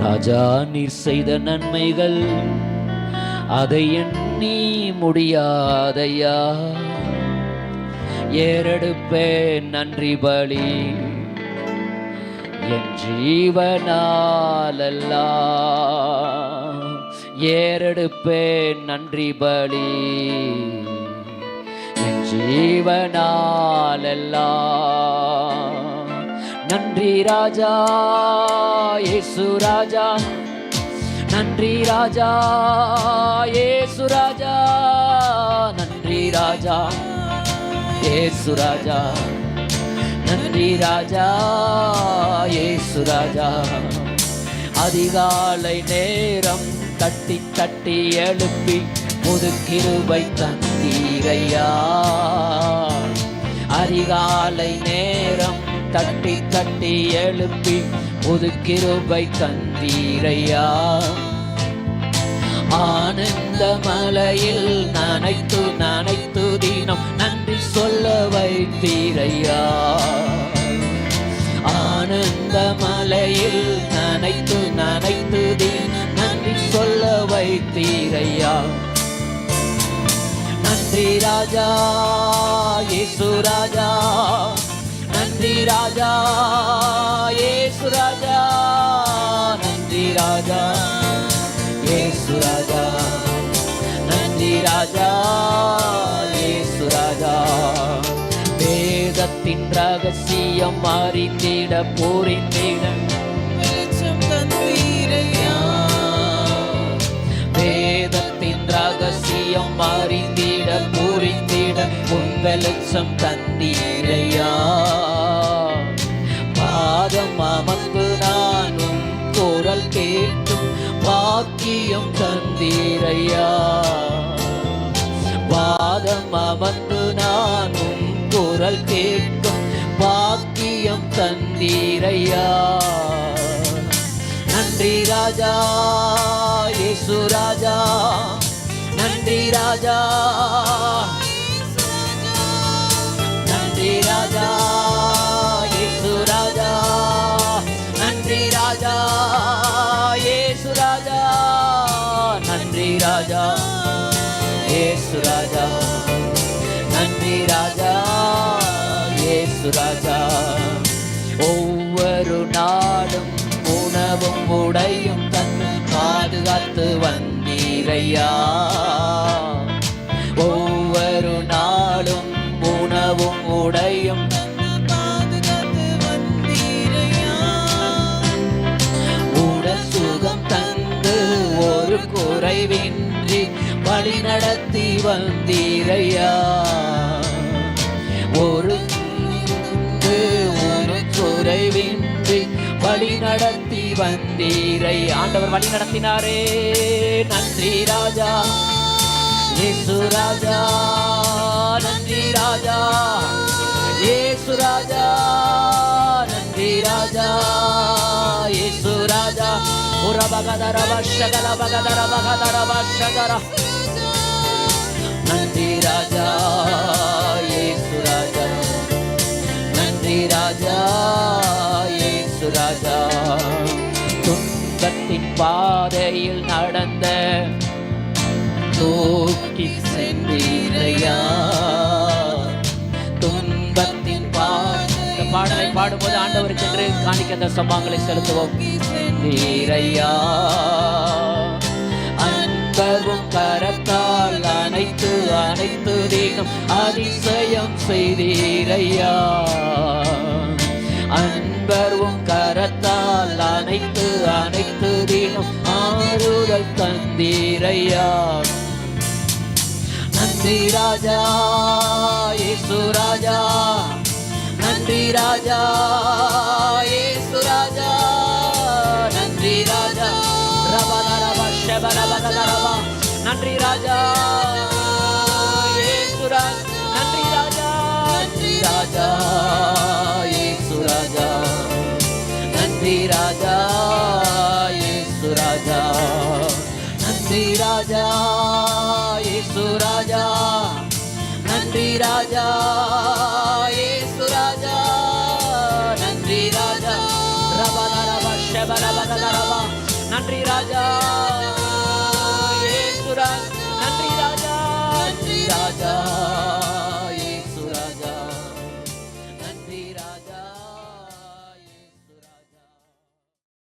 ராஜா நீர் செய்த நன்மைகள் அதை எண்ணி முடியாதையா. ஏறெடுப்பேன் நன்றி பலி என் ஜீவனாலெல்லாம். ஏறெடுப்பேன் நன்றி பலி என் ஜீவனாலெல்லாம். நன்றி ராஜா இயேசு ராஜா, நன்றி ராஜா இயேசு ராஜா, நன்றி ராஜா இயேசு ராஜா, நன்றி ராஜா இயேசு ராஜா. அதிகாலை நேரம் தட்டி தட்டி எழுப்பி புது கிருபை தந்தீரையா. அதிகாலை நேரம் தட்டி தட்டி எழுப்பி புது கிருபை தந்தீரையா. ஆனந்த மலையில் நனைத்து நனைத்து தினம் நன்றி சொல்ல வைத்தீரையா. ஆனந்த மலையில் நனைத்து நனைத்து தினம் நன்றி சொல்ல வைத்தீரையா. நன்றி ராஜா இயேசு ராஜா, நன்றி ராஜா இயேசு ராஜா, நன்றி ராஜா இயேசு ராஜா, நன்றி ராஜா இயேசு ராஜா. வேதத்தின் ரகசியம் அறிந்திட புரிந்திட வெளிச்சம் தந்தீரையா. வேதத்தின் ரகசியம் அறிந்திட புரிந்திட உன் வெளிச்சம் தந்தீரையா. பாதம் அமர்ந்து நானும் குரல் கேட்டும் பாக்கியம் தந்தீரையா. பாதம் அமர்ந்து நானும் குரல் கேட்கும் பாக்கியம் தந்தீரையா. நன்றி ராஜா இயேசு ராஜா, நன்றி ராஜா, நன்றி ராஜா இயேசு ராஜா, நன்றி ராஜா இயேசு ராஜா, நன்றி ராஜா இயேசு ராஜா, நன்றி ராஜா இயேசு ராஜா. ஒவ்வொரு நாளும் உணவும் உடையும் தந்து பாதுகாத்து வந்தீரையா. ஒவ்வொரு நாளும் உணவும் உடையும் பாதுகாத்து வந்தீரையா. உடல் சுகம் தந்து ஒரு குறைவின்றி வழி நடத்தி வந்தீரையா. ஒரு குறைவின்றி வழி நடத்தி வந்தீரை. ஆண்டவர் வழி நடத்தினாரே. நன்றி ராஜா இயேசு ராஜா, நன்றி ராஜா இயேசு ராஜா, நன்றி ராஜா இயேசு ராஜா. நன்றி ராஜா இயேசு ராஜா, நன்றி ராஜா இயேசு ராஜா. துன்பத்தின் பாதையில் நடந்த தூக்கி சென்றீரையா. துன்பத்தின் பாடலை பாடும்போது ஆண்டவருக்கு என்று காணிக்க அந்த சம்பவங்களை செலுத்துவோம். சென்றீரையா. அன்பரும் கரத்தால் அனைத்து அனைத்து தினம் அதிசயம் செய்தீரையா. அன்பரும் கரத்தால் அனைத்து அனைத்து தினம் ஆறுதல் தந்தீரையா. நன்றி ராஜா இயேசு ராஜா, நன்றி ராஜா இயேசு ராஜா, நன்றி ராஜா நன்றி ராஜா இயேசு ராஜா, நன்றி ராஜா, நன்றி ராஜா இயேசு ராஜா, நன்றி ராஜா இயேசு ராஜா, நன்றி ராஜா இயேசு ராஜா, நன்றி ராஜா இயேசு ராஜா, நன்றி ராஜா. ரபா ரபா ஷபா ரபா ரபா நன்றி ராஜா